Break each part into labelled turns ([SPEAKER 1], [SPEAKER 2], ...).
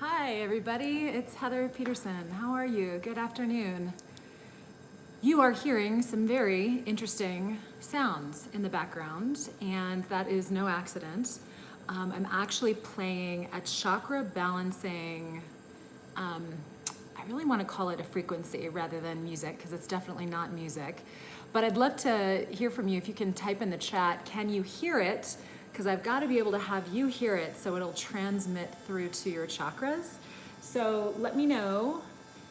[SPEAKER 1] Hi, everybody. It's Heather Peterson. How are you? Good afternoon. You are hearing some very interesting sounds in the background, and that is no accident. I'm actually playing a chakra balancing, I really want to call it a frequency rather than music because it's definitely not music. But I'd love to hear from you. If you can type in the chat, can you hear it? Because I've got to be able to have you hear it so it'll transmit through to your chakras. So let me know.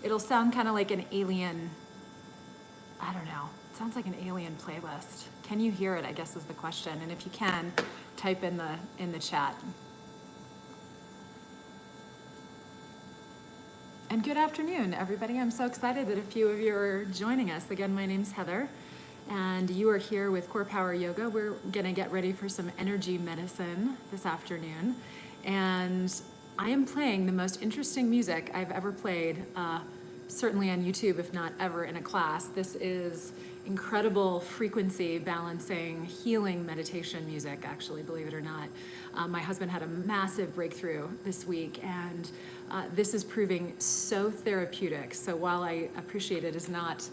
[SPEAKER 1] It'll sound kind of like an alien, I don't know. It sounds like an alien playlist. Can you hear it, I guess is the question. And if you can, type in the chat. And good afternoon, everybody. I'm so excited that a few of you are joining us. Again, my name's Heather, and you are here with CorePower Yoga. We're gonna get ready for some energy medicine this afternoon. And I am playing the most interesting music I've ever played, certainly on YouTube, if not ever in a class. This is incredible frequency balancing, healing meditation music, actually, believe it or not. My husband had a massive breakthrough this week, and this is proving so therapeutic. So while I appreciate it is not,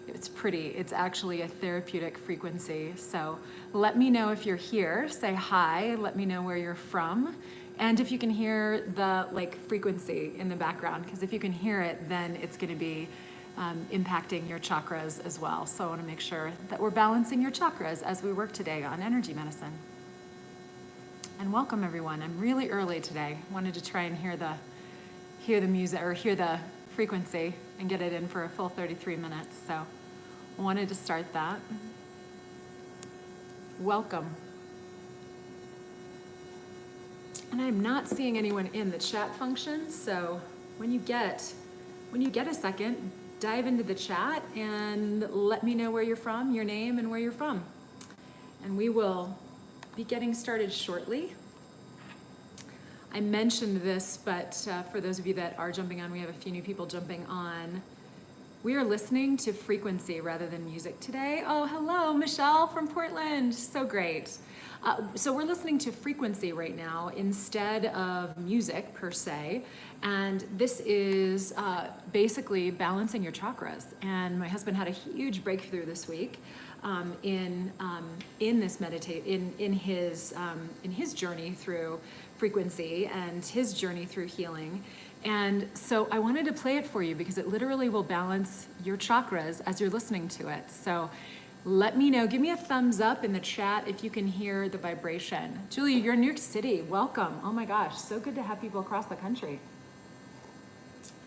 [SPEAKER 1] it's pretty, it's actually a therapeutic frequency. So let me know if you're here, say hi, let me know where you're from. And if you can hear the frequency in the background, because if you can hear it, then it's going to be impacting your chakras as well. So I want to make sure that we're balancing your chakras as we work today on energy medicine. And welcome everyone. I'm really early today. Wanted to try and hear the music or hear the frequency and get it in for a full 33 minutes. So I wanted to start that. Welcome. And I'm not seeing anyone in the chat function, so when you get a second, dive into the chat and let me know where you're from, your name and where you're from. And we will be getting started shortly. I mentioned this, but for those of you that are jumping on, we have a few new people jumping on. We are listening to frequency rather than music today. Oh, hello, Michelle from Portland. So great. So we're listening to frequency right now instead of music per se. And this is basically balancing your chakras. And my husband had a huge breakthrough this week in his journey through frequency and his journey through healing. And so I wanted to play it for you because it literally will balance your chakras as you're listening to it. So let me know, give me a thumbs up in the chat if you can hear the vibration. Julie, you're in New York City, welcome. Oh my gosh, so good to have people across the country.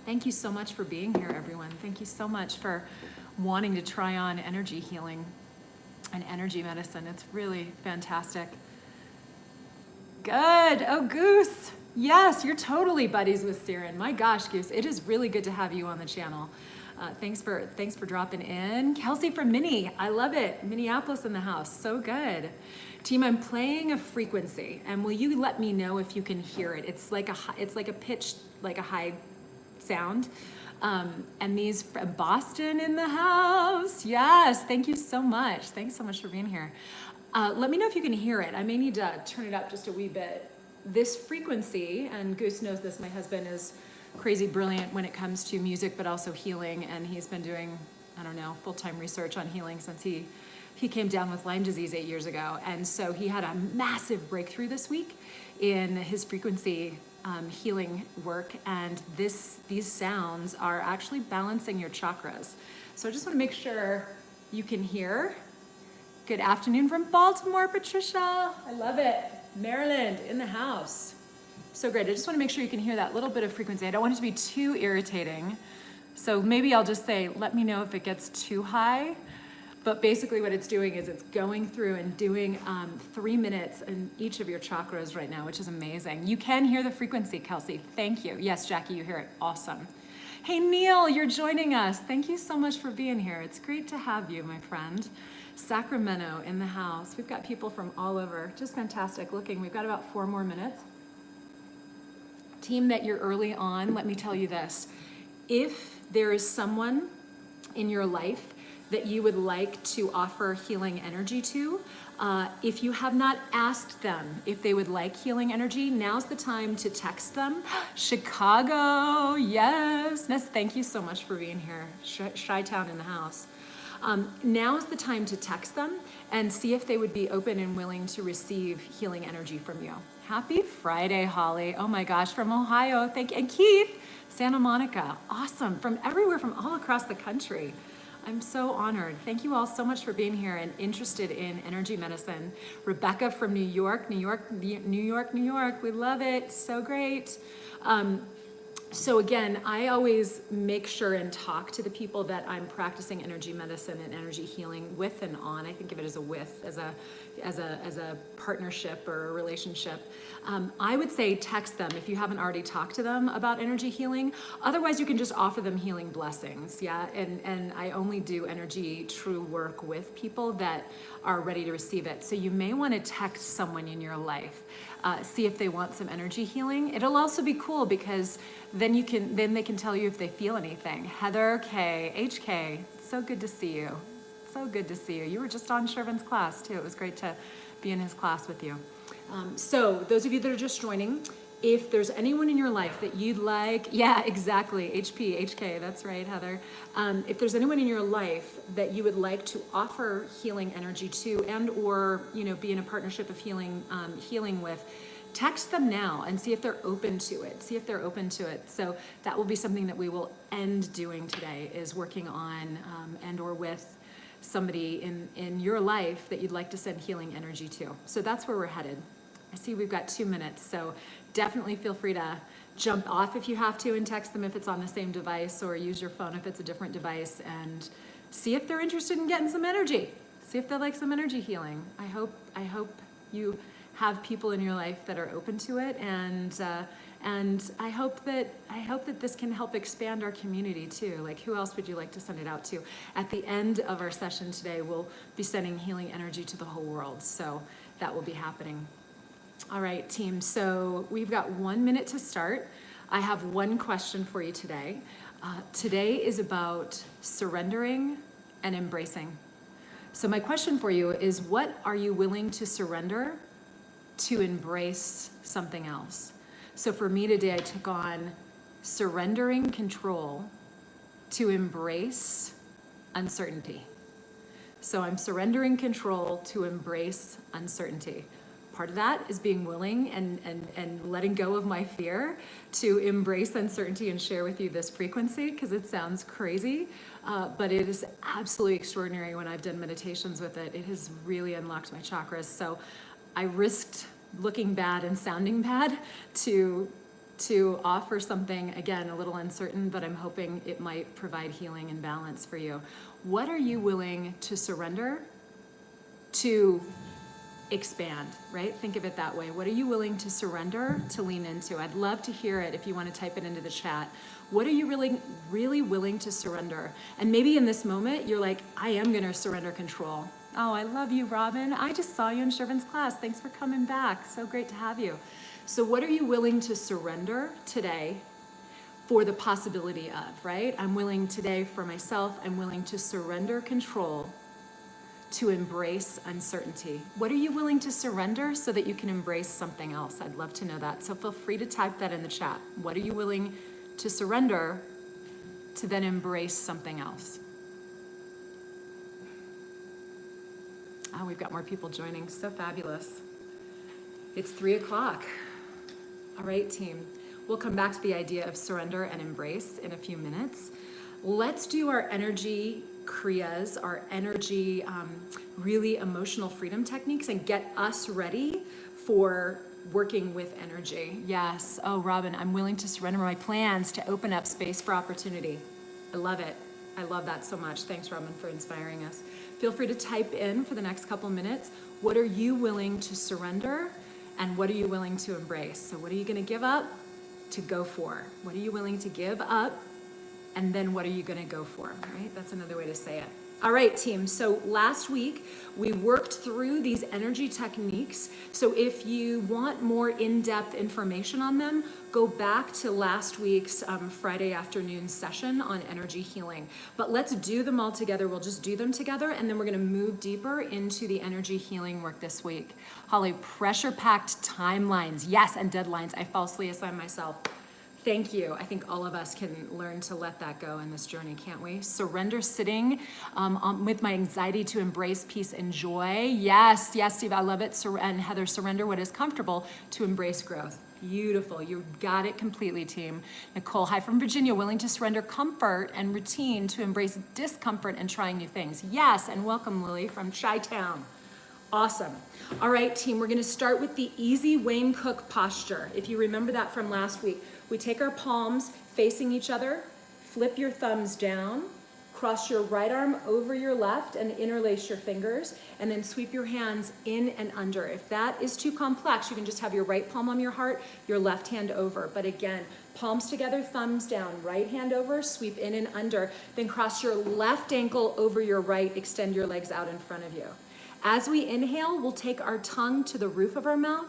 [SPEAKER 1] Thank you so much for being here, everyone. Thank you so much for wanting to try on energy healing and energy medicine. It's really fantastic. Good, oh Goose. Yes, you're totally buddies with Siren. My gosh, Goose, it is really good to have you on the channel. Thanks for dropping in. Kelsey from Minnie, I love it. Minneapolis in the house, so good. Team, I'm playing a frequency, and will you let me know if you can hear it? It's like a pitch, like a high sound. And these from Boston in the house. Yes, thank you so much. Thanks so much for being here. Let me know if you can hear it. I may need to turn it up just a wee bit. This frequency, and Goose knows this, my husband is crazy brilliant when it comes to music, but also healing. And he's been doing, I don't know, full-time research on healing since he came down with Lyme disease 8 years ago. And so he had a massive breakthrough this week in his frequency healing work. And these sounds are actually balancing your chakras. So I just want to make sure you can hear. Good afternoon from Baltimore, Patricia. I love it. Maryland in the house. So great. I just want to make sure you can hear that little bit of frequency. I don't want it to be too irritating. So maybe I'll just say, let me know if it gets too high. But basically what it's doing is it's going through and doing 3 minutes in each of your chakras right now, which is amazing. You can hear the frequency, Kelsey. Thank you. Yes, Jackie, you hear it. Awesome. Hey, Neil, you're joining us. Thank you so much for being here. It's great to have you, my friend. Sacramento in the house. We've got people from all over. Just fantastic looking. We've got about 4 more minutes. Team that you're early on, let me tell you this. If there is someone in your life that you would like to offer healing energy to. If you have not asked them if they would like healing energy, now's the time to text them. Chicago, yes. Ness, thank you so much for being here. Chi-Town in the house. Now is the time to text them and see if they would be open and willing to receive healing energy from you. Happy Friday, Holly. Oh my gosh, from Ohio. Thank you. And Keith, Santa Monica. Awesome. From everywhere, from all across the country. I'm so honored. Thank you all so much for being here and interested in energy medicine. Rebecca from New York. We love it. So great. So again, I always make sure and talk to the people that I'm practicing energy medicine and energy healing with and on. I think of it as a with, as a partnership or a relationship. I would say text them if you haven't already talked to them about energy healing. Otherwise, you can just offer them healing blessings, yeah? And I only do energy true work with people that are ready to receive it. So you may want to text someone in your life. See if they want some energy healing. It'll also be cool because then they can tell you if they feel anything. Heather K, HK, so good to see you. So good to see you. You were just on Shervin's class too. It was great to be in his class with you. So those of you that are just joining, if there's anyone in your life that you'd like, yeah, exactly, HK, that's right, Heather. If there's anyone in your life that you would like to offer healing energy to and or, be in a partnership of healing with, text them now and see if they're open to it. So that will be something that we will end doing today, is working on and or with somebody in your life that you'd like to send healing energy to. So that's where we're headed. I see we've got 2 minutes, so definitely feel free to jump off if you have to and text them if it's on the same device, or use your phone if it's a different device, and see if they're interested in getting some energy. See if they like some energy healing. I hope you have people in your life that are open to it, and I hope that this can help expand our community too. Like, who else would you like to send it out to? At the end of our session today, we'll be sending healing energy to the whole world, so that will be happening. All right, team, so we've got 1 minute to start. I have one question for you today. Today is about surrendering and embracing. So my question for you is, what are you willing to surrender to embrace something else? So for me today, I took on surrendering control to embrace uncertainty. So I'm surrendering control to embrace uncertainty. Part of that is being willing and letting go of my fear to embrace uncertainty and share with you this frequency, because it sounds crazy, but it is absolutely extraordinary. When I've done meditations with it, it has really unlocked my chakras. So I risked looking bad and sounding bad to offer something, again, a little uncertain, but I'm hoping it might provide healing and balance for you. What are you willing to surrender to expand, right? Think of it that way. What are you willing to surrender to lean into? I'd love to hear it if you want to type it into the chat. What are you really willing to surrender? And maybe in this moment, you're like, I am going to surrender control. Oh, I love you, Robin. I just saw you in Shervin's class. Thanks for coming back. So great to have you. So what are you willing to surrender today for the possibility of, right? I'm willing today for myself, I'm willing to surrender control to embrace uncertainty. What are you willing to surrender so that you can embrace something else? I'd love to know that. So feel free to type that in the chat. What are you willing to surrender to then embrace something else? Oh, we've got more people joining. So fabulous. It's 3 o'clock. All right, team. We'll come back to the idea of surrender and embrace in a few minutes. Let's do our energy kriyas, our energy, really emotional freedom techniques, and get us ready for working with energy. Yes. Oh, Robin, I'm willing to surrender my plans to open up space for opportunity. I love it. I love that so much. Thanks, Robin, for inspiring us. Feel free to type in for the next couple minutes. What are you willing to surrender, and what are you willing to embrace? So what are you going to give up to go for? What are you willing to give up? And then what are you going to go for, right? That's another way to say it. All right, team. So last week we worked through these energy techniques. So if you want more in-depth information on them, go back to last week's Friday afternoon session on energy healing. But let's do them all together. We'll just do them together, and then we're going to move deeper into the energy healing work this week. Holly, pressure-packed timelines. Yes, and deadlines. I falsely assign myself. Thank you. I think all of us can learn to let that go in this journey, can't we? Surrender sitting with my anxiety to embrace peace and joy. Yes, Steve, I love it. And Heather, surrender what is comfortable to embrace growth. Beautiful. You got it completely, team. Nicole, hi from Virginia, willing to surrender comfort and routine to embrace discomfort and trying new things. Yes, and welcome, Lily from Chi-Town. Awesome. All right, team, we're going to start with the easy Wayne Cook posture. If you remember that from last week, we take our palms facing each other, flip your thumbs down, cross your right arm over your left and interlace your fingers, and then sweep your hands in and under. If that is too complex, you can just have your right palm on your heart, your left hand over. But again, palms together, thumbs down, right hand over, sweep in and under, then cross your left ankle over your right, extend your legs out in front of you. As we inhale, we'll take our tongue to the roof of our mouth.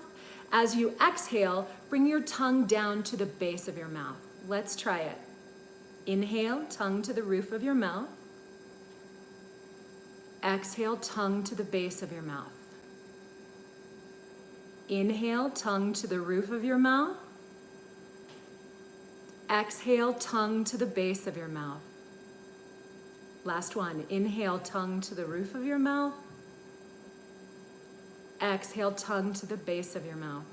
[SPEAKER 1] As you exhale, bring your tongue down to the base of your mouth. Let's try it. Inhale, tongue to the roof of your mouth. Exhale, tongue to the base of your mouth. Inhale, tongue to the roof of your mouth. Exhale, tongue to the base of your mouth. Last one. Inhale, tongue to the roof of your mouth. Exhale, tongue to the base of your mouth.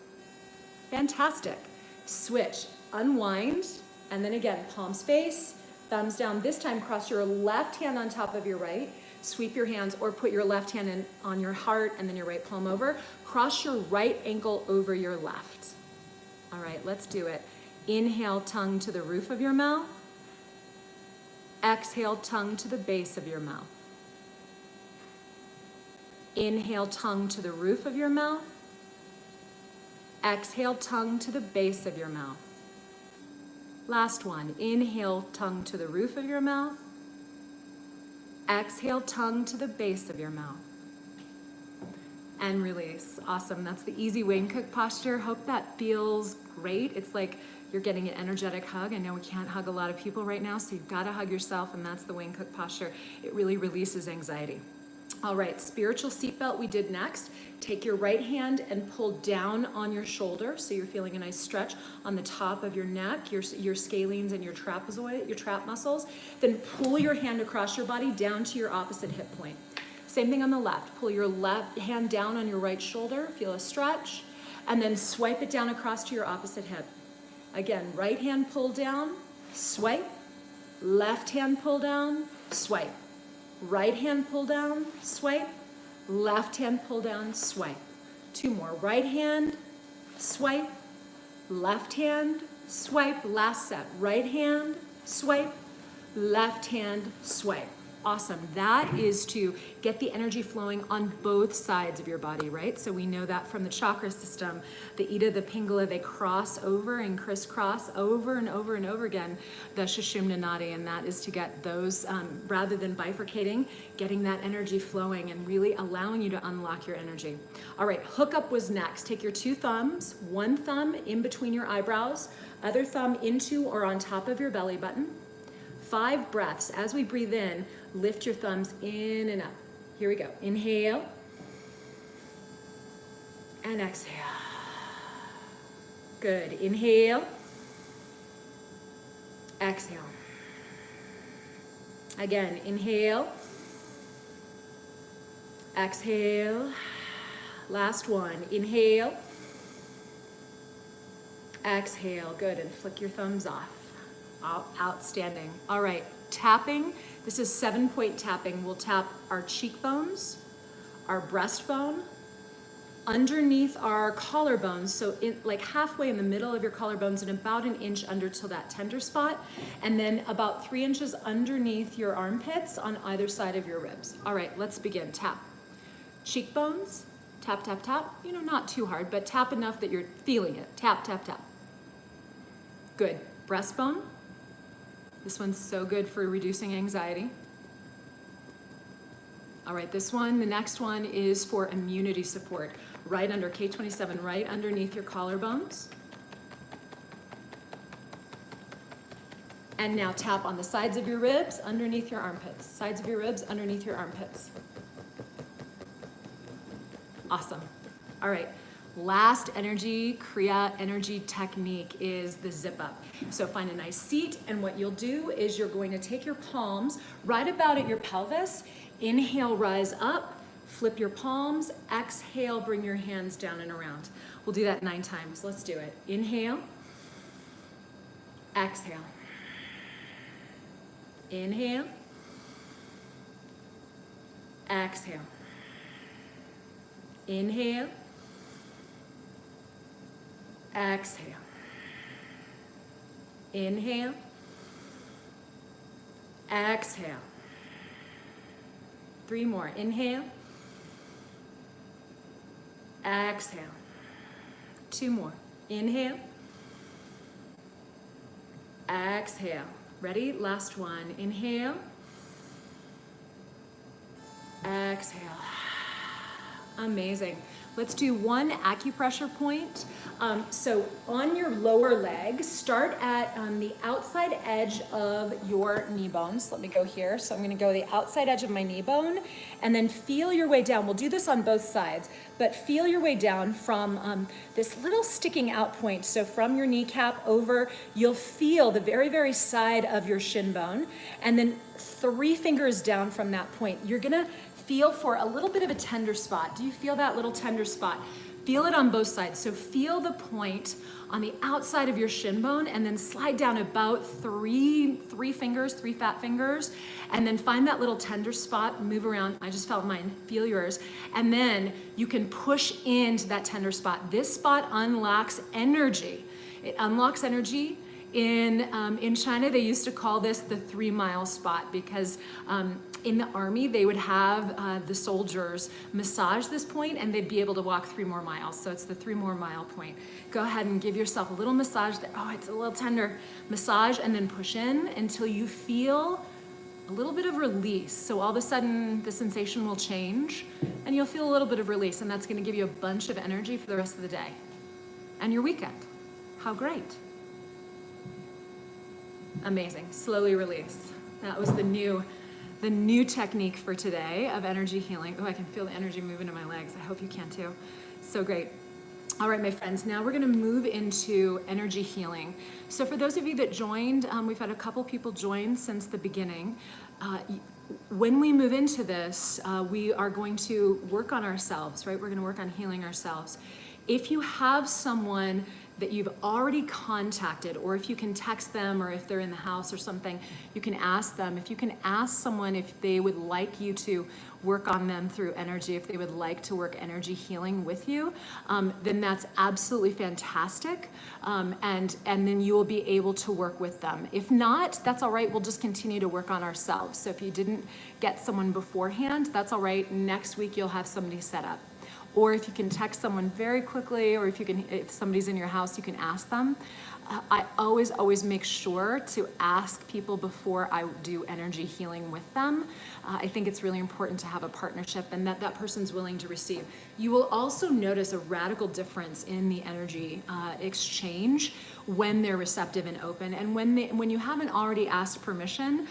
[SPEAKER 1] Fantastic. Switch, unwind, and then again, palms face, thumbs down. This time, cross your left hand on top of your right. Sweep your hands or put your left hand on your heart and then your right palm over. Cross your right ankle over your left. All right, let's do it. Inhale, tongue to the roof of your mouth. Exhale, tongue to the base of your mouth. Inhale, tongue to the roof of your mouth. Exhale, tongue to the base of your mouth. Last one. Inhale, tongue to the roof of your mouth. Exhale, tongue to the base of your mouth. And release. Awesome. That's the easy Wayne Cook posture. Hope that feels great. It's like you're getting an energetic hug. I know we can't hug a lot of people right now, so you've got to hug yourself, and that's the Wayne Cook posture. It really releases anxiety. All right, spiritual seatbelt we did next. Take your right hand and pull down on your shoulder, so you're feeling a nice stretch on the top of your neck, your scalenes and your trapezoid, your trap muscles. Then pull your hand across your body down to your opposite hip point. Same thing on the left. Pull your left hand down on your right shoulder, feel a stretch, and then swipe it down across to your opposite hip. Again, right hand pull down, swipe, left hand pull down, swipe. Right hand pull down, swipe. Left hand pull down, swipe. Two more. Right hand, swipe. Left hand, swipe. Last set. Right hand, swipe. Left hand, swipe. Awesome. That is to get the energy flowing on both sides of your body, right? So we know that from the chakra system, the Ida, the Pingala, they cross over and crisscross over and over and over again, the Sushumna Nadi, and that is to get those, rather than bifurcating, getting that energy flowing and really allowing you to unlock your energy. All right, hookup was next. Take your two thumbs, one thumb in between your eyebrows, other thumb into or on top of your belly button. 5 breaths. As we breathe in, lift your thumbs in and up. Here we go. Inhale and exhale. Good. Inhale. Exhale. Again, inhale. Exhale. Last one. Inhale. Exhale. Good. And flick your thumbs off. Outstanding. All right, tapping. This is 7-point tapping. We'll tap our cheekbones, our breastbone, underneath our collarbones, so like halfway in the middle of your collarbones and about an inch under till that tender spot, and then about 3 inches underneath your armpits on either side of your ribs. All right, let's begin. Tap. Cheekbones, tap, tap, tap. You know, not too hard, but tap enough that you're feeling it. Tap, tap, tap. Good. Breastbone. This one's so good for reducing anxiety. All right, the next one is for immunity support. Right under K27, right underneath your collarbones. And now tap on the sides of your ribs, underneath your armpits. Sides of your ribs, underneath your armpits. Awesome. All right. Last energy, Kriya energy technique is the zip up. So find a nice seat, and what you'll do is you're going to take your palms right about at your pelvis. Inhale, rise up, flip your palms. Exhale, bring your hands down and around. We'll do that 9 times. Let's do it. Inhale. Exhale. Inhale. Exhale. Inhale. Exhale. Inhale. Exhale. 3 more. Inhale. Exhale. 2 more. Inhale. Exhale. Ready? Last one. Inhale. Exhale. Amazing. Let's do 1 acupressure point. So on your lower leg, start at the outside edge of your knee bones. Let me go here. So I'm going to go the outside edge of my knee bone, and then feel your way down. We'll do this on both sides, but feel your way down from this little sticking out point. So from your kneecap over, you'll feel the very, very side of your shin bone, and then 3 fingers down from that point. You're going to feel for a little bit of a tender spot. Do you feel that little tender spot? Feel it on both sides. So feel the point on the outside of your shin bone, and then slide down about 3 fingers, 3 fat fingers, and then find that little tender spot, move around. I just felt mine, feel yours. And then you can push into that tender spot. This spot unlocks energy. It unlocks energy. In China, they used to call this the 3-mile spot, because in the army, they would have the soldiers massage this point, and they'd be able to walk 3 more miles. So it's the 3 more mile point. Go ahead and give yourself a little massage there. Oh, it's a little tender. Massage and then push in until you feel a little bit of release. So all of a sudden, the sensation will change, and you'll feel a little bit of release, and that's going to give you a bunch of energy for the rest of the day and your weekend. How great. Amazing. Slowly release. That was the new technique for today of energy healing. Oh, I can feel the energy moving in my legs. I hope you can too. So great. All right, my friends, now we're going to move into energy healing. So for those of you that joined, we've had a couple people join since the beginning. When we move into this, we are going to work on ourselves, right? We're going to work on healing ourselves. If you have someone that you've already contacted, or if you can text them, or if they're in the house or something, you can ask them. If you can ask someone if they would like you to work on them through energy, if they would like to work energy healing with you, then that's absolutely fantastic. And then you will be able to work with them. If not, that's all right. We'll just continue to work on ourselves. So if you didn't get someone beforehand, that's all right. Next week, you'll have somebody set up. Or if you can text someone very quickly, or if somebody's in your house, you can ask them. I always make sure to ask people before I do energy healing with them. I think it's really important to have a partnership, and that person's willing to receive. You will also notice a radical difference in the energy exchange when they're receptive and open, and when you haven't already asked permission,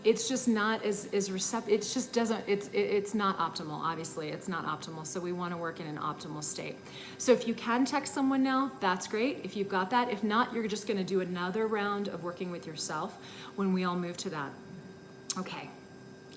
[SPEAKER 1] it's just not as receptive. It just doesn't. It's not optimal. Obviously, it's not optimal. So we want to work in an optimal state. So if you can text someone now, that's great. If you've got that. If not, you're just going to do another round of working with yourself when we all move to that. Okay.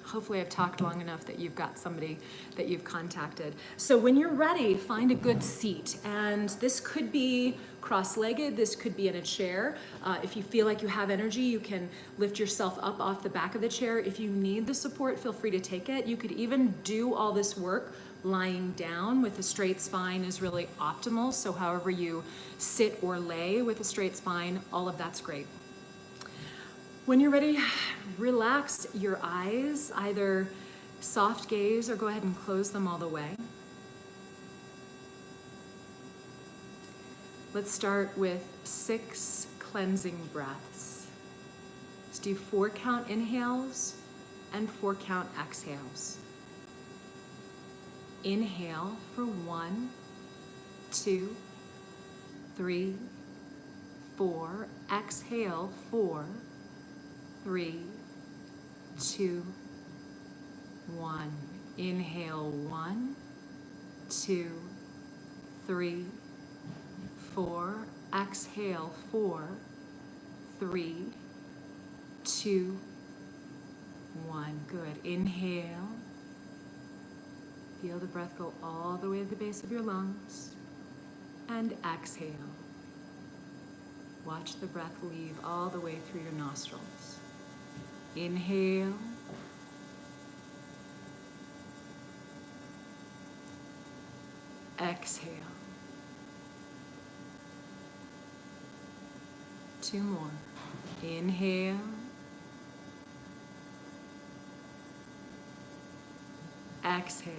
[SPEAKER 1] Hopefully I've talked long enough that you've got somebody that you've contacted. So when you're ready, find a good seat. And this could be cross-legged, this could be in a chair. If you feel like you have energy, you can lift yourself up off the back of the chair. If you need the support, feel free to take it. You could even do all this work lying down with a straight spine is really optimal. So however you sit or lay with a straight spine, all of that's great. When you're ready, relax your eyes, either soft gaze or go ahead and close them all the way. Let's start with 6 cleansing breaths. Let's do 4 count inhales and 4 count exhales. Inhale for 1, 2, 3, 4. Exhale, 4, 3, 2, 1. Inhale, 1, 2, 3, 4. Exhale, 4, 3, 2, 1. Good. Inhale. Feel the breath go all the way to the base of your lungs. And exhale. Watch the breath leave all the way through your nostrils. Inhale. Exhale. 2 more. Inhale. Exhale.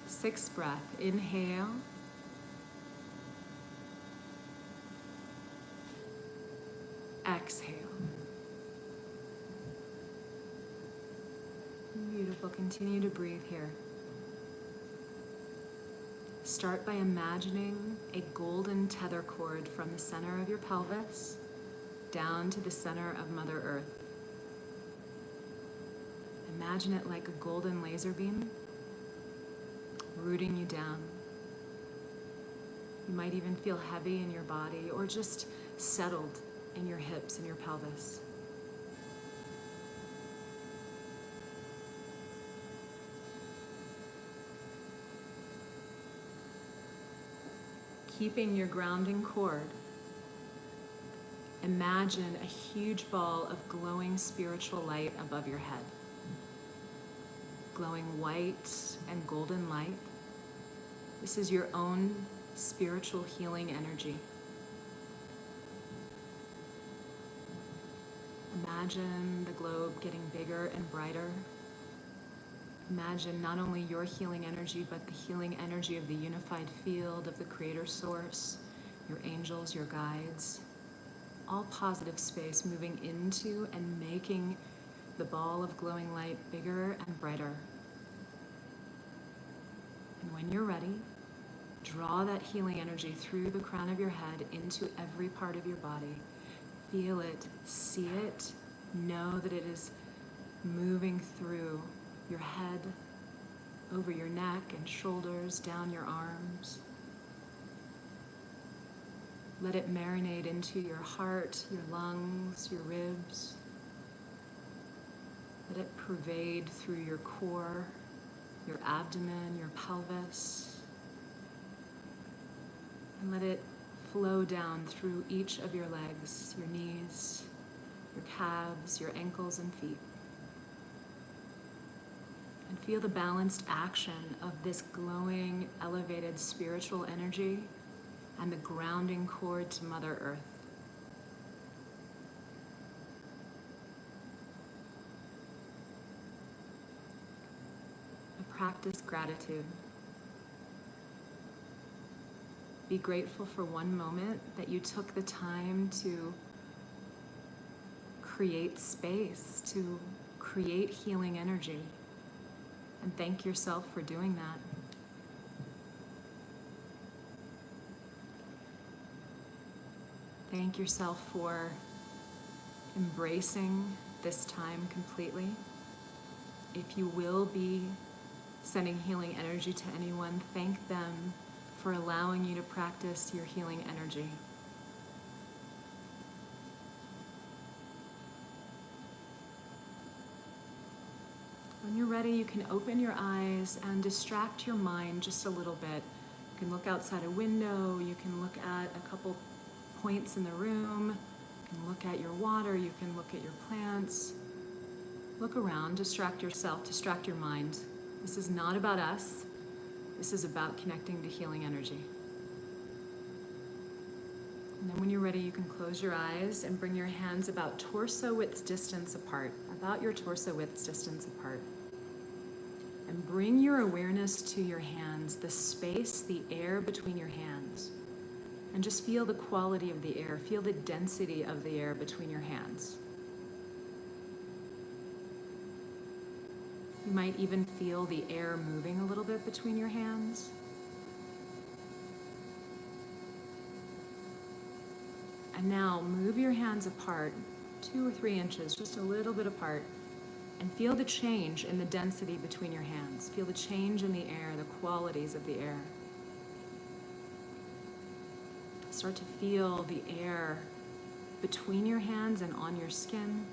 [SPEAKER 1] Sixth breath. Inhale. Exhale. Beautiful. Continue to breathe here. Start by imagining a golden tether cord from the center of your pelvis down to the center of Mother Earth. Imagine it like a golden laser beam rooting you down. You might even feel heavy in your body or just settled in your hips and your pelvis. Keeping your grounding cord, imagine a huge ball of glowing spiritual light above your head. Glowing white and golden light. This is your own spiritual healing energy. Imagine the globe getting bigger and brighter. Imagine not only your healing energy, but the healing energy of the unified field of the Creator Source, your angels, your guides, all positive space moving into and making the ball of glowing light bigger and brighter. And when you're ready, draw that healing energy through the crown of your head into every part of your body. Feel it, see it, know that it is moving through your head, over your neck and shoulders, down your arms. Let it marinate into your heart, your lungs, your ribs. Let it pervade through your core, your abdomen, your pelvis. And let it flow down through each of your legs, your knees, your calves, your ankles and feet. And feel the balanced action of this glowing, elevated spiritual energy and the grounding cord to Mother Earth. Practice gratitude. Be grateful for one moment that you took the time to create space, to create healing energy. And thank yourself for doing that. Thank yourself for embracing this time completely. If you will be sending healing energy to anyone, thank them for allowing you to practice your healing energy. When you're ready, you can open your eyes and distract your mind just a little bit. You can look outside a window, you can look at a couple points in the room, you can look at your water, you can look at your plants. Look around, distract yourself, distract your mind. This is not about us. This is about connecting to healing energy. And then when you're ready, you can close your eyes and bring your hands about torso width distance apart, about your torso width distance apart. And bring your awareness to your hands, the space, the air between your hands. And just feel the quality of the air, feel the density of the air between your hands. You might even feel the air moving a little bit between your hands. And now move your hands apart 2 or 3 inches, just a little bit apart, and feel the change in the density between your hands. Feel the change in the air, the qualities of the air. Start to feel the air between your hands and on your skin.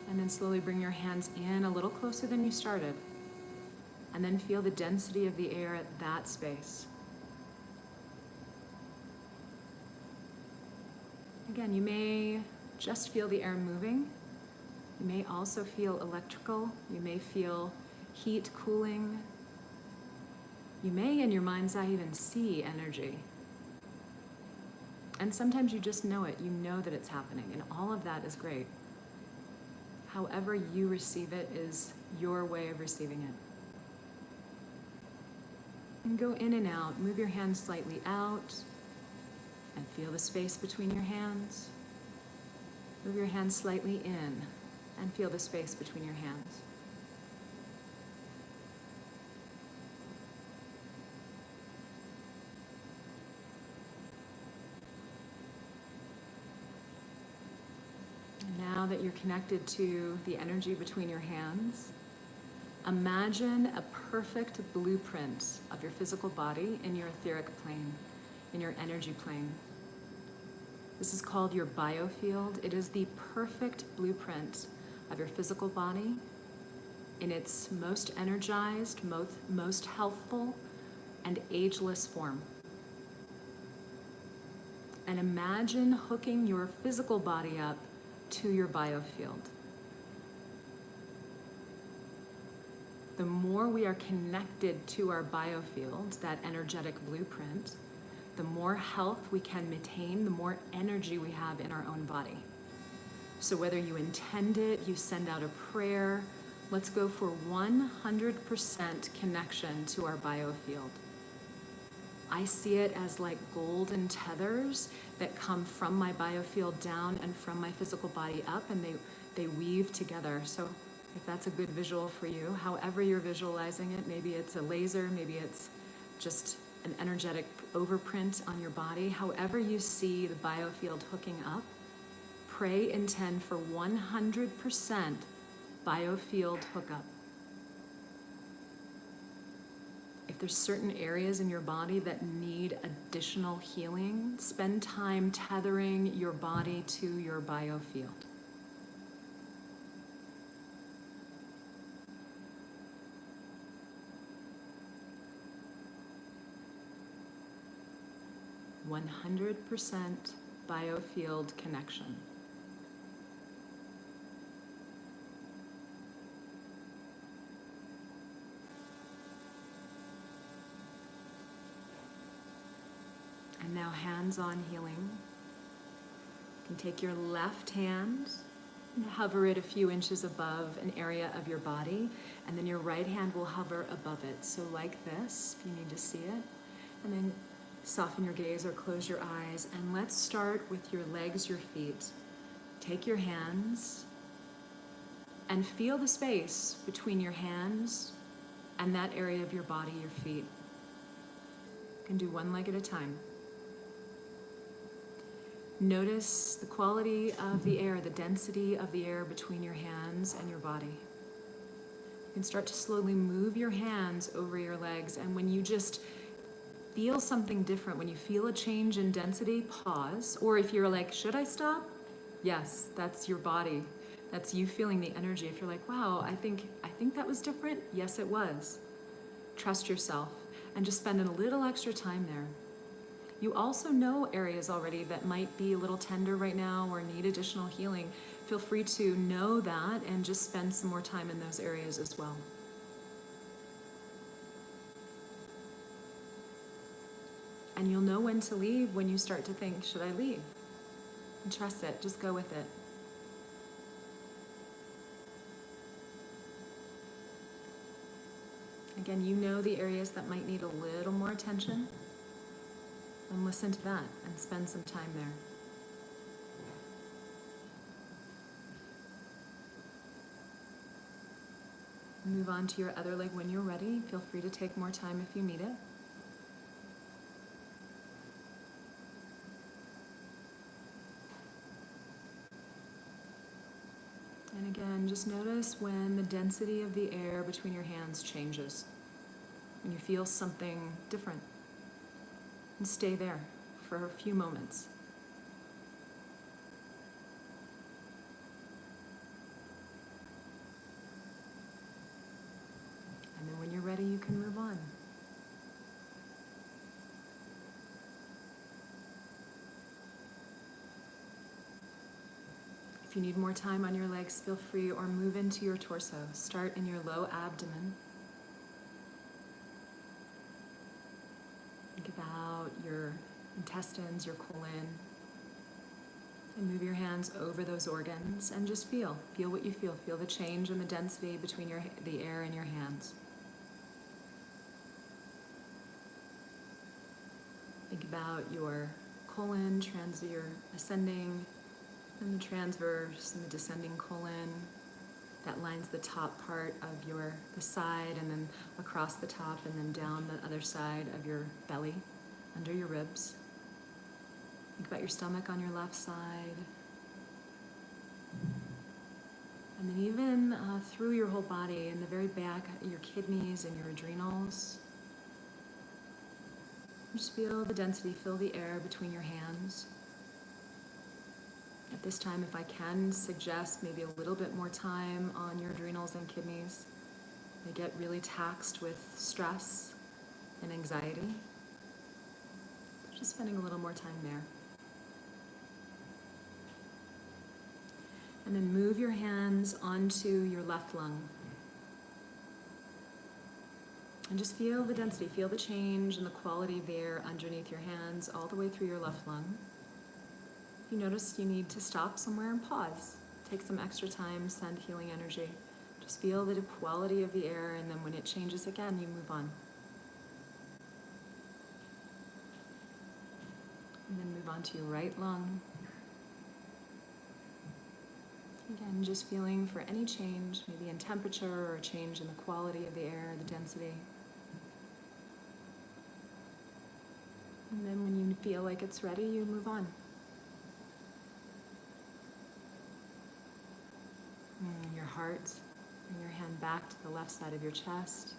[SPEAKER 1] And then slowly bring your hands in a little closer than you started. And then feel the density of the air at that space. Again, you may just feel the air moving. You may also feel electrical. You may feel heat, cooling. You may, in your mind's eye, even see energy. And sometimes you just know it. You know that it's happening, and all of that is great. However you receive it is your way of receiving it. And go in and out. Move your hands slightly out and feel the space between your hands. Move your hands slightly in and feel the space between your hands. Now that you're connected to the energy between your hands, imagine a perfect blueprint of your physical body in your etheric plane, in your energy plane. This is called your biofield. It is the perfect blueprint of your physical body in its most energized, most healthful, and ageless form. And imagine hooking your physical body up to your biofield. The more we are connected to our biofield, that energetic blueprint, the more health we can maintain, the more energy we have in our own body. So whether you intend it, you send out a prayer, let's go for 100% connection to our biofield. I see it as like golden tethers that come from my biofield down and from my physical body up, and they weave together. So if that's a good visual for you, however you're visualizing it, maybe it's a laser, maybe it's just an energetic overprint on your body, however you see the biofield hooking up, pray, intend for 100% biofield hookup. If there's certain areas in your body that need additional healing, spend time tethering your body to your biofield. "100% biofield connection." And now hands-on healing. You can take your left hand and hover it a few inches above an area of your body, and then your right hand will hover above it. So like this, if you need to see it. And then soften your gaze or close your eyes, and let's start with your legs, your feet. Take your hands and feel the space between your hands and that area of your body, your feet. You can do one leg at a time. Notice the quality of the air, the density of the air between your hands and your body. You can start to slowly move your hands over your legs, and when you just feel something different, when you feel a change in density, pause. Or if you're like, should I stop? Yes, that's your body. That's you feeling the energy. If you're like, wow, I think that was different. Yes, it was. Trust yourself and just spend a little extra time there. You also know areas already that might be a little tender right now or need additional healing. Feel free to know that and just spend some more time in those areas as well. And you'll know when to leave when you start to think, should I leave? And trust it, just go with it. Again, you know the areas that might need a little more attention, and listen to that and spend some time there. Move on to your other leg when you're ready. Feel free to take more time if you need it. And again, just notice when the density of the air between your hands changes. When you feel something different. And stay there for a few moments. And then when you're ready, you can move on. If you need more time on your legs, feel free, or move into your torso. Start in your low abdomen. Think about your intestines, your colon, and move your hands over those organs and just feel what you feel. Feel the change in the density between the air in your hands. Think about your colon, your ascending and the transverse and the descending colon that lines the top part of the side, and then across the top, and then down the other side of your belly, under your ribs. Think about your stomach on your left side. And then even through your whole body, in the very back, your kidneys and your adrenals. Just feel the density, feel the air between your hands. At this time, if I can suggest maybe a little bit more time on your adrenals and kidneys. They get really taxed with stress and anxiety. Just spending a little more time there. And then move your hands onto your left lung. And just feel the density, feel the change in the quality of the air underneath your hands all the way through your left lung. If you notice you need to stop somewhere and pause, take some extra time, send healing energy. Just feel the quality of the air, and then when it changes again, you move on. And then move on to your right lung. Again, just feeling for any change, maybe in temperature or a change in the quality of the air, the density. And then when you feel like it's ready, you move on. And your heart, bring your hand back to the left side of your chest.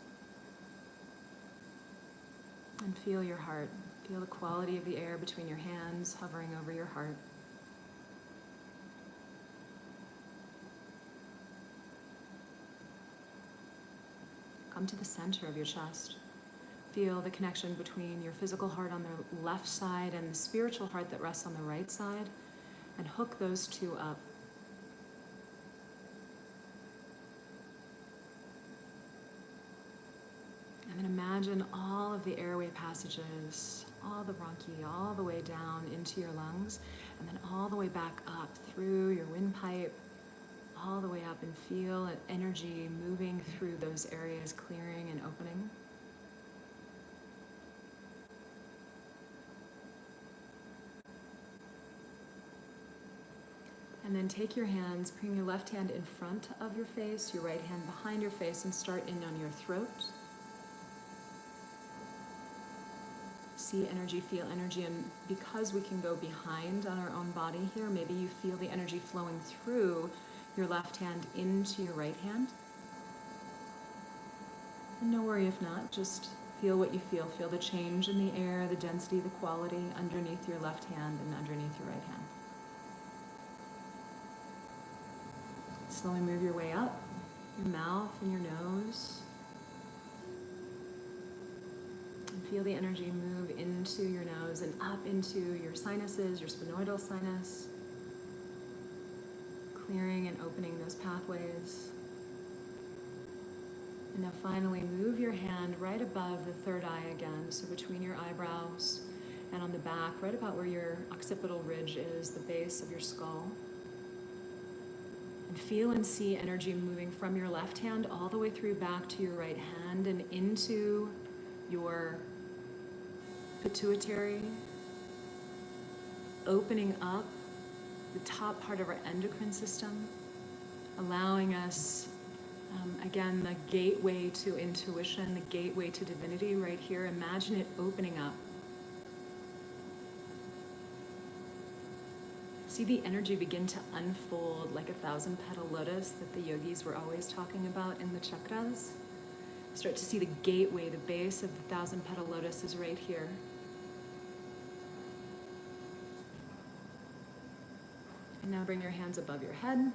[SPEAKER 1] And feel your heart. Feel the quality of the air between your hands hovering over your heart. Come to the center of your chest. Feel the connection between your physical heart on the left side and the spiritual heart that rests on the right side, and hook those two up. And then imagine all of the airway passages, all the bronchi, all the way down into your lungs, and then all the way back up through your windpipe, all the way up, and feel energy moving through those areas, clearing and opening. And then take your hands, bring your left hand in front of your face, your right hand behind your face, and start in on your throat. See energy, feel energy, and because we can go behind on our own body here, maybe you feel the energy flowing through your left hand into your right hand. And no worry if not, just feel what you feel. Feel the change in the air, the density, the quality underneath your left hand and underneath your right hand. Slowly move your way up, your mouth and your nose. And feel the energy move into your nose and up into your sinuses, your sphenoidal sinus. Clearing and opening those pathways. And now finally move your hand right above the third eye again, so between your eyebrows and on the back, right about where your occipital ridge is, the base of your skull. And feel and see energy moving from your left hand all the way through back to your right hand and into your pituitary, opening up the top part of our endocrine system, allowing us Again, the gateway to intuition, the gateway to divinity right here. Imagine it opening up. See the energy begin to unfold like a 1,000-petal lotus that the yogis were always talking about in the chakras. Start to see the gateway, the base of the 1,000-petal lotus is right here. And now bring your hands above your head.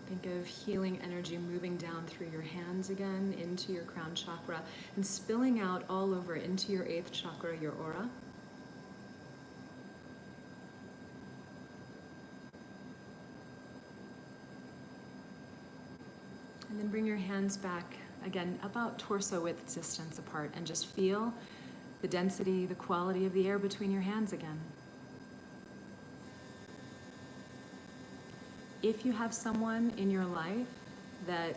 [SPEAKER 1] Think of healing energy moving down through your hands again into your crown chakra and spilling out all over into your 8th chakra, your aura. And then bring your hands back, again, about torso width distance apart, and just feel the density, the quality of the air between your hands again. If you have someone in your life that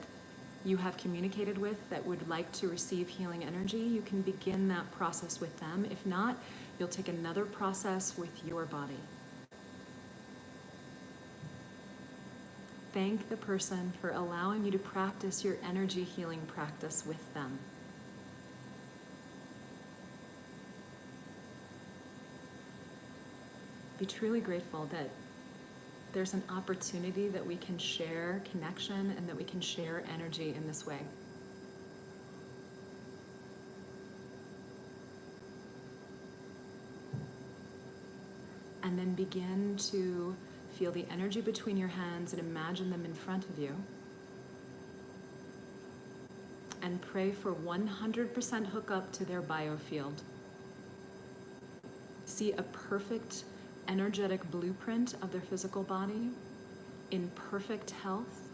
[SPEAKER 1] you have communicated with that would like to receive healing energy, you can begin that process with them. If not, you'll take another process with your body. Thank the person for allowing you to practice your energy healing practice with them. Be truly grateful that there's an opportunity that we can share connection and that we can share energy in this way. And then begin to feel the energy between your hands and imagine them in front of you. And pray for 100% hookup to their biofield. See a perfect energetic blueprint of their physical body in perfect health,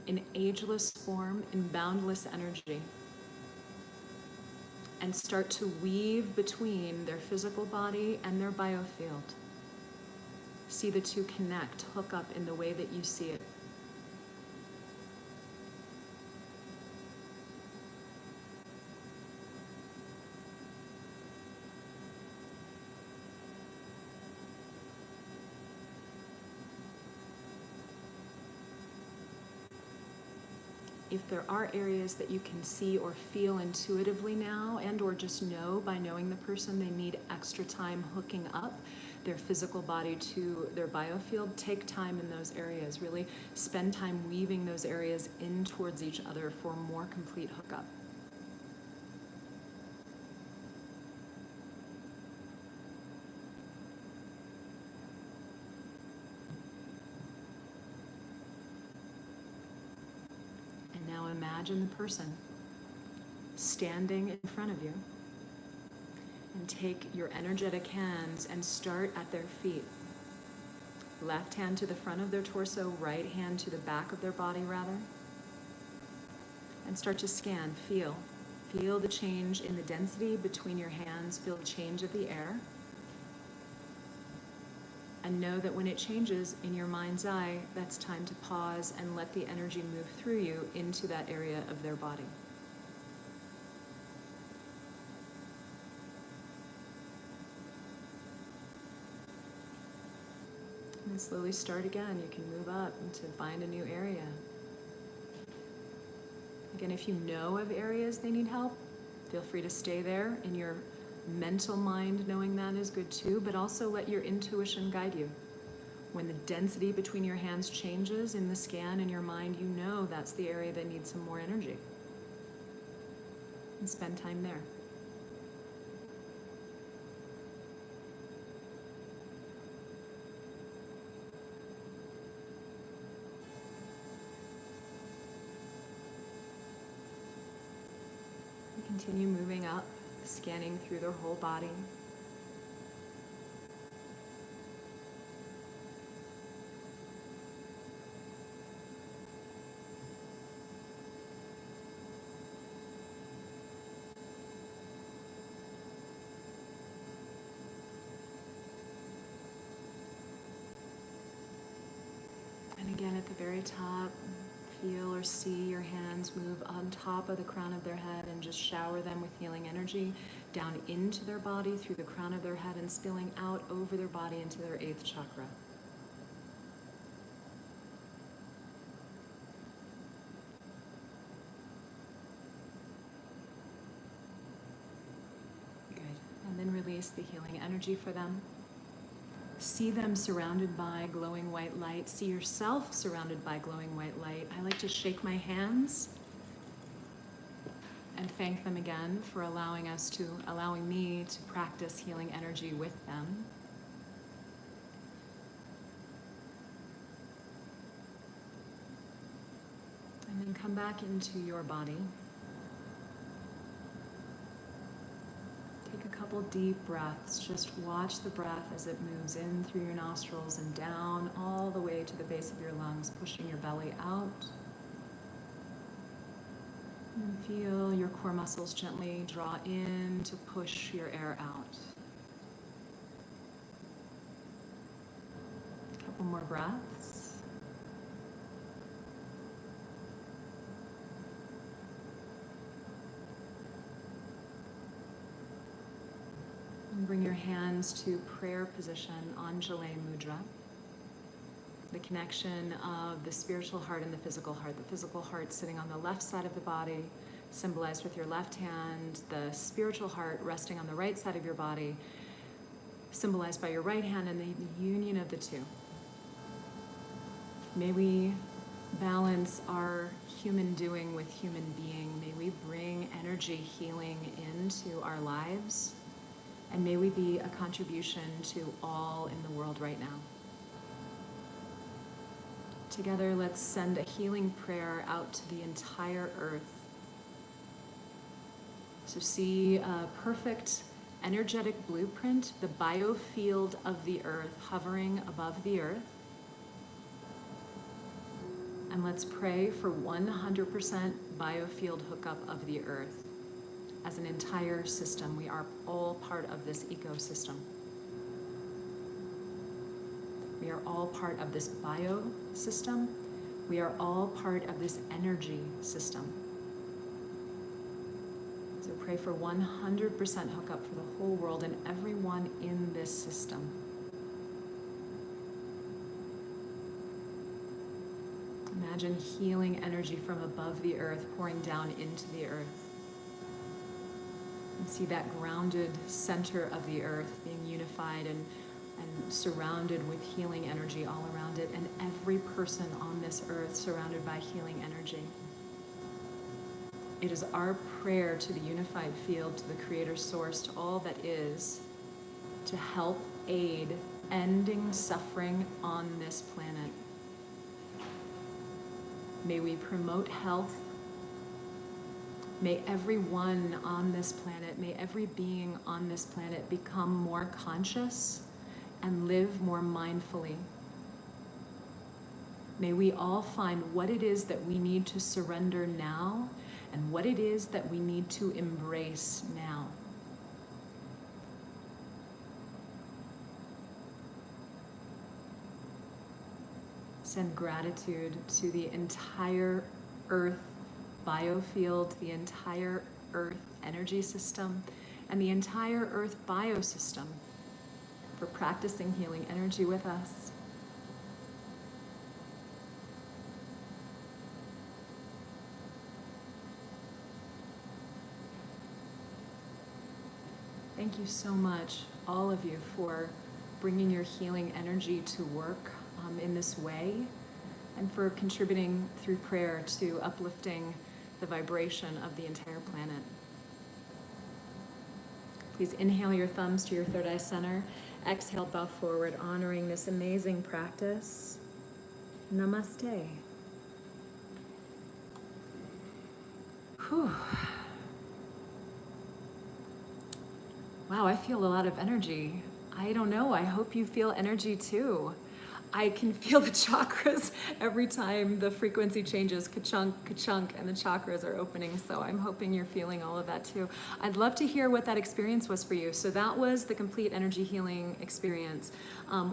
[SPEAKER 1] in ageless form, in boundless energy. And start to weave between their physical body and their biofield. See the two connect, hook up in the way that you see it. If there are areas that you can see or feel intuitively now and or just know by knowing the person they need extra time hooking up their physical body to their biofield, take time in those areas. Really spend time weaving those areas in towards each other for more complete hookup. And now imagine the person standing in front of you. And take your energetic hands and start at their feet. Left hand to the front of their torso, right hand to the back of their body rather. And start to scan, feel. Feel the change in the density between your hands, feel the change of the air. And know that when it changes in your mind's eye, that's time to pause and let the energy move through you into that area of their body. And slowly start again. You can move up and to find a new area. Again, if you know of areas they need help, feel free to stay there in your mental mind. Knowing that is good too, but also let your intuition guide you. When the density between your hands changes in the scan in your mind, you know that's the area that needs some more energy. And spend time there. Continue moving up, scanning through their whole body. And again, at the very top, feel or see your hands move on top of the crown of their head and just shower them with healing energy down into their body through the crown of their head and spilling out over their body into their 8th chakra. embrace the healing energy for them. See them surrounded by glowing white light. See yourself surrounded by glowing white light. I like to shake my hands and thank them again for allowing me to practice healing energy with them. And then come back into your body. Take a couple deep breaths. Just watch the breath as it moves in through your nostrils and down all the way to the base of your lungs, pushing your belly out. And feel your core muscles gently draw in to push your air out. A couple more breaths. And bring your hands to prayer position, Anjali Mudra. The connection of the spiritual heart and the physical heart. The physical heart sitting on the left side of the body, symbolized with your left hand. The spiritual heart resting on the right side of your body, symbolized by your right hand, and the union of the two. May we balance our human doing with human being. May we bring energy healing into our lives. And may we be a contribution to all in the world right now. Together, let's send a healing prayer out to the entire earth. So see a perfect energetic blueprint, the biofield of the earth hovering above the earth. And let's pray for 100% biofield hookup of the earth. As an entire system, we are all part of this ecosystem. We are all part of this biosystem. We are all part of this energy system. So pray for 100% hookup for the whole world and everyone in this system. Imagine healing energy from above the earth pouring down into the earth. And see that grounded center of the earth being unified and surrounded with healing energy all around it, and every person on this earth surrounded by healing energy. It is our prayer to the unified field, to the creator source, to all that is, to help aid ending suffering on this planet. May we promote health. May everyone on this planet, may every being on this planet become more conscious and live more mindfully. May we all find what it is that we need to surrender now and what it is that we need to embrace now. Send gratitude to the entire earth biofield, the entire earth energy system, and the entire earth biosystem for practicing healing energy with us. Thank you so much, all of you, for bringing your healing energy to work in this way, and for contributing through prayer to uplifting the vibration of the entire planet. Please inhale your thumbs to your third eye center. Exhale, bow forward, honoring this amazing practice. Namaste. Whew. Wow, I feel a lot of energy. I don't know, I hope you feel energy too. I can feel the chakras every time the frequency changes, ka-chunk, ka-chunk, and the chakras are opening. So I'm hoping you're feeling all of that too. I'd love to hear what that experience was for you. So that was the complete energy healing experience,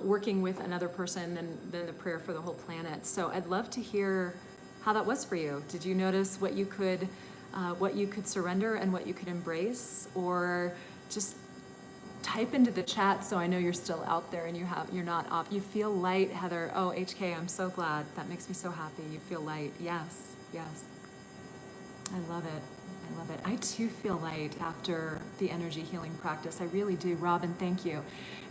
[SPEAKER 1] working with another person and then the prayer for the whole planet. So I'd love to hear how that was for you. Did you notice what you could surrender and what you could embrace, or just type into the chat so I know you're still out there and you're not off. You feel light, Heather. Oh, HK, I'm so glad. That makes me so happy. You feel light. Yes, yes. I love it. I love it. I too feel light after the energy healing practice. I really do. Robin, thank you.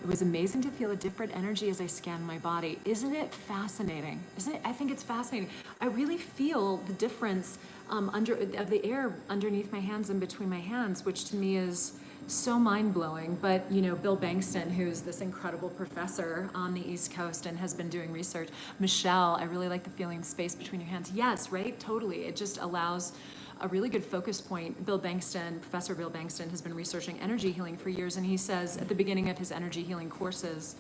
[SPEAKER 1] It was amazing to feel a different energy as I scanned my body. Isn't it fascinating? Isn't it? I think it's fascinating. I really feel the difference of the air underneath my hands and between my hands, which to me is so mind-blowing. But you know, Bill Bankston, who's this incredible professor on the East Coast and has been doing research. Michelle, I really like the feeling of space between your hands. Yes, right, totally. It just allows a really good focus point. Bill Bankston, Professor Bill Bankston, has been researching energy healing for years, and he says at the beginning of his energy healing courses,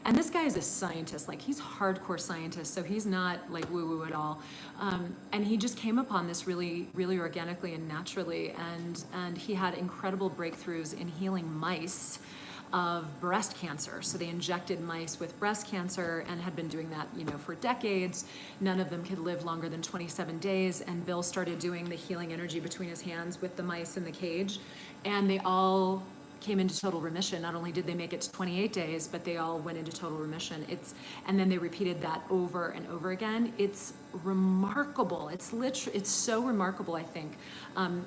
[SPEAKER 1] and this guy is a scientist, like he's hardcore scientist, so he's not like woo-woo at all. And he just came upon this really, really organically and naturally, and he had incredible breakthroughs in healing mice of breast cancer. So they injected mice with breast cancer and had been doing that, you know, for decades. None of them could live longer than 27 days. And Bill started doing the healing energy between his hands with the mice in the cage, and they all came into total remission. Not only did they make it to 28 days, but they all went into total remission. And then they repeated that over and over again. It's remarkable. It's so remarkable, I think,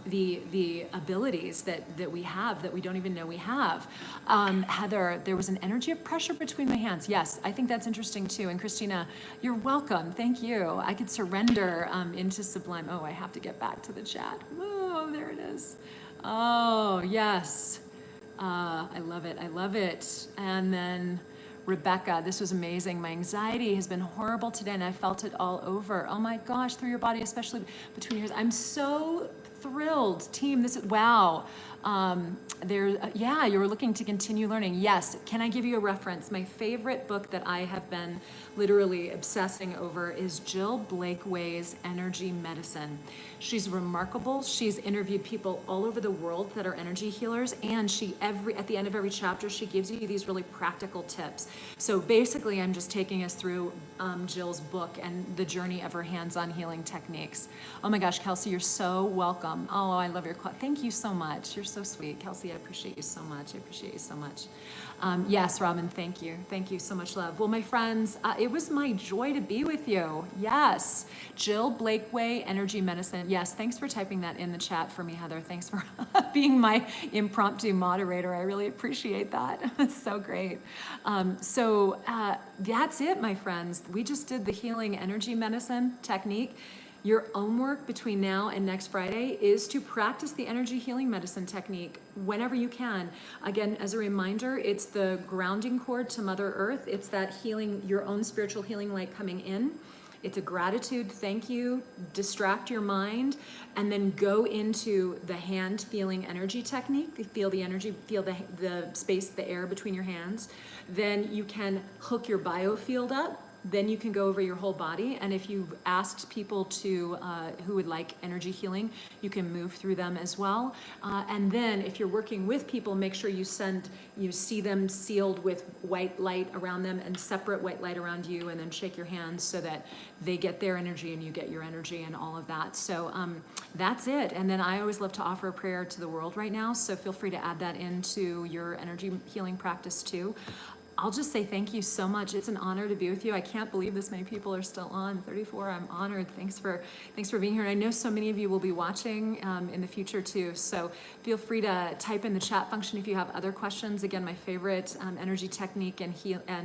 [SPEAKER 1] the abilities that we have that we don't even know we have. Heather, there was an energy of pressure between my hands. Yes, I think that's interesting too. And Christina, you're welcome. Thank you. I could surrender into sublime. Oh, I have to get back to the chat. Oh, there it is. Oh, yes. I love it. I love it. And then Rebecca, this was amazing. My anxiety has been horrible today and I felt it all over. Oh my gosh, through your body, especially between your ears. I'm so thrilled. Team, this is, wow. Yeah, you were looking to continue learning. Yes. Can I give you a reference? My favorite book that I have been literally obsessing over is Jill Blakeway's Energy Medicine. She's remarkable. She's interviewed people all over the world that are energy healers, and at the end of every chapter, she gives you these really practical tips. So basically, I'm just taking us through Jill's book and the journey of her hands-on healing techniques. Oh my gosh, Kelsey, you're so welcome. Oh, I love your class. Thank you so much. You're so sweet. Kelsey, I appreciate you so much. I appreciate you so much. Yes, Robin, thank you. Thank you so much, love. Well, my friends, it was my joy to be with you. Yes. Jill Blakeway, Energy Medicine. Yes, thanks for typing that in the chat for me, Heather. Thanks for being my impromptu moderator. I really appreciate that. It's so great. That's it, my friends. We just did the healing energy medicine technique. Your homework between now and next Friday is to practice the energy healing medicine technique whenever you can. Again, as a reminder, it's the grounding cord to Mother Earth. It's that healing, your own spiritual healing light coming in. It's a gratitude, thank you, distract your mind, and then go into the hand feeling energy technique. Feel the energy, feel the space, the air between your hands. Then you can hook your biofield up. Then you can go over your whole body, and if you've asked people to who would like energy healing, you can move through them as well. And then if you're working with people, make sure you see them sealed with white light around them and separate white light around you, and then shake your hands so that they get their energy and you get your energy and all of that. So that's it. And then I always love to offer a prayer to the world right now, so feel free to add that into your energy healing practice too. I'll just say thank you so much. It's an honor to be with you. I can't believe this many people are still on. 34, I'm honored. Thanks for being here. And I know so many of you will be watching in the future too. So feel free to type in the chat function if you have other questions. Again, my favorite energy technique and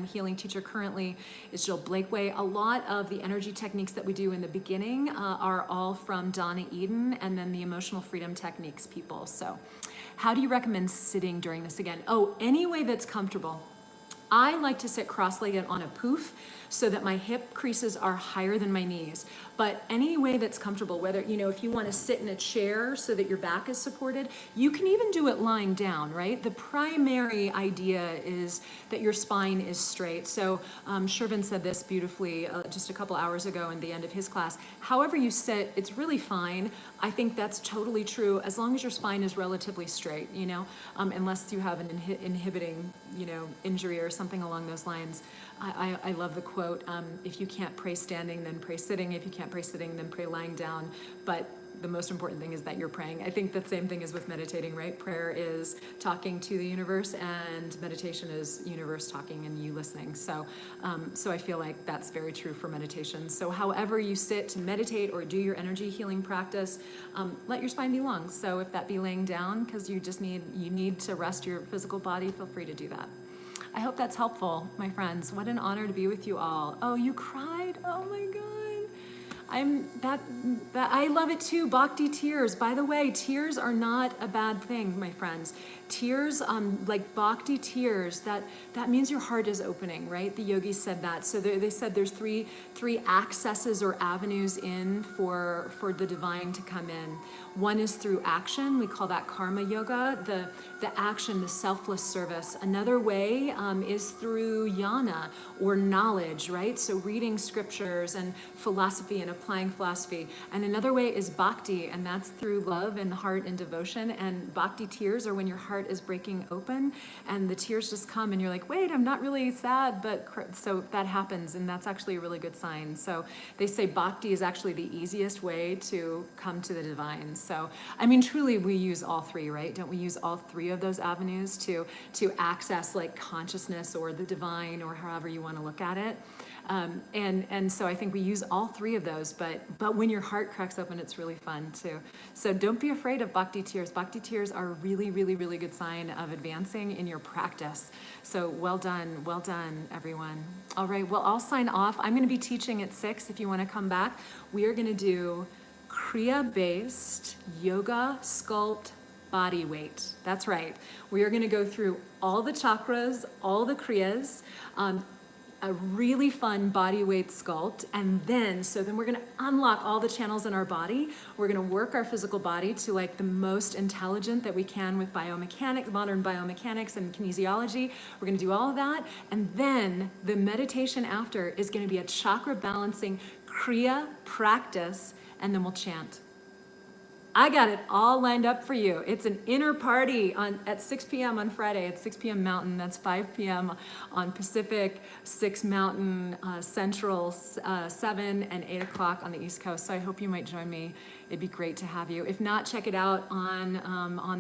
[SPEAKER 1] healing teacher currently is Jill Blakeway. A lot of the energy techniques that we do in the beginning are all from Donna Eden, and then the emotional freedom techniques people. So how do you recommend sitting during this again? Oh, any way that's comfortable. I like to sit cross-legged on a poof so that my hip creases are higher than my knees. But any way that's comfortable, whether, if you want to sit in a chair so that your back is supported, you can even do it lying down, right? The primary idea is that your spine is straight. So Shervin said this beautifully just a couple hours ago in the end of his class. However you sit, it's really fine. I think that's totally true as long as your spine is relatively straight, unless you have an inhibiting, injury or something along those lines. I love the quote, if you can't pray standing, then pray sitting. If you can't pray sitting, then pray lying down. But the most important thing is that you're praying. I think the same thing is with meditating, right? Prayer is talking to the universe, and meditation is universe talking and you listening. So, so I feel like that's very true for meditation. So however you sit to meditate or do your energy healing practice, let your spine be long. So if that be laying down because you need to rest your physical body, feel free to do that. I hope that's helpful, my friends. What an honor to be with you all. Oh, you cried? Oh my God. I love it too. Bhakti tears. By the way, tears are not a bad thing, my friends. Tears, like bhakti tears, that means your heart is opening, right? The yogis said that. So they said there's three accesses or avenues in for the divine to come in. One is through action. We call that karma yoga, the action, the selfless service. Another way is through jnana or knowledge, right? So reading scriptures and philosophy and applying philosophy. And another way is bhakti, and that's through love and heart and devotion. And bhakti tears are when your heart is breaking open and the tears just come and you're like, wait, I'm not really sad, but so that happens, and that's actually a really good sign. So they say bhakti is actually the easiest way to come to the divine. So, I mean, truly we use all three, right? Don't we use all three of those avenues to access like consciousness or the divine or however you want to look at it? And so I think we use all three of those, but when your heart cracks open, it's really fun too. So don't be afraid of bhakti tears. Bhakti tears are a really, really, really good sign of advancing in your practice. So well done, everyone. All right, well, I'll sign off. I'm going to be teaching at 6 if you want to come back. We are going to do Kriya-based yoga sculpt body weight. That's right. We are going to go through all the chakras, all the kriyas, a really fun body weight sculpt, and then we're gonna unlock all the channels in our body. We're gonna work our physical body to like the most intelligent that we can with biomechanics, modern biomechanics and kinesiology. We're gonna do all of that, and then the meditation after is gonna be a chakra balancing Kriya practice, and then we'll chant. I got it all lined up for you. It's an inner party at 6 p.m. on Friday. It's 6 p.m. Mountain. That's 5 p.m. on Pacific, 6 Mountain, Central, 7 and 8 o'clock on the East Coast. So I hope you might join me. It'd be great to have you. If not, check it out on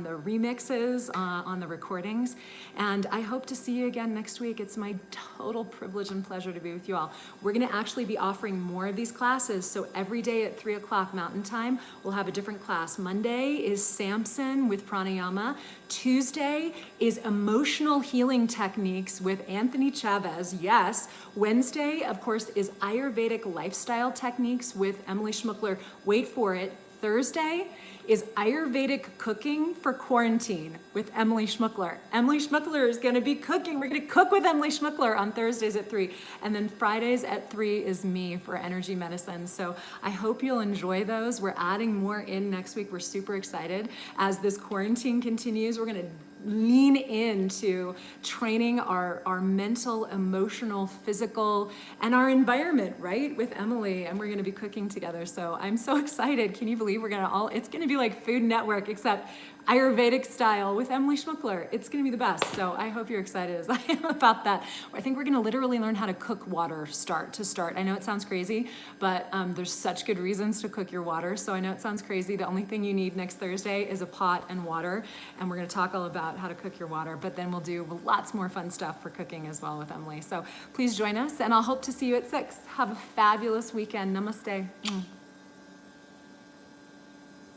[SPEAKER 1] the remixes, on the recordings. And I hope to see you again next week. It's my total privilege and pleasure to be with you all. We're going to actually be offering more of these classes. So every day at 3 o'clock Mountain Time, we'll have a different class. Monday is Samson with pranayama. Tuesday is emotional healing techniques with Anthony Chavez. Yes. Wednesday, of course, is Ayurvedic lifestyle techniques with Emily Schmuckler. Wait for it. Thursday is Ayurvedic cooking for quarantine with Emily Schmuckler. Emily Schmuckler is going to be cooking. We're going to cook with Emily Schmuckler on Thursdays at 3. And then Fridays at 3 is me for energy medicine. So I hope you'll enjoy those. We're adding more in next week. We're super excited. As this quarantine continues, we're going to lean into training our mental, emotional, physical, and our environment, right? With Emily, and we're gonna be cooking together. So I'm so excited. Can you believe it's gonna be like Food Network, except Ayurvedic style with Emily Schmuckler. It's gonna be the best. So I hope you're excited as I am about that. I think we're gonna literally learn how to cook water to start. I know it sounds crazy, but there's such good reasons to cook your water. So I know it sounds crazy. The only thing you need next Thursday is a pot and water. And we're gonna talk all about how to cook your water, but then we'll do lots more fun stuff for cooking as well with Emily. So please join us, and I'll hope to see you at 6. Have a fabulous weekend. Namaste.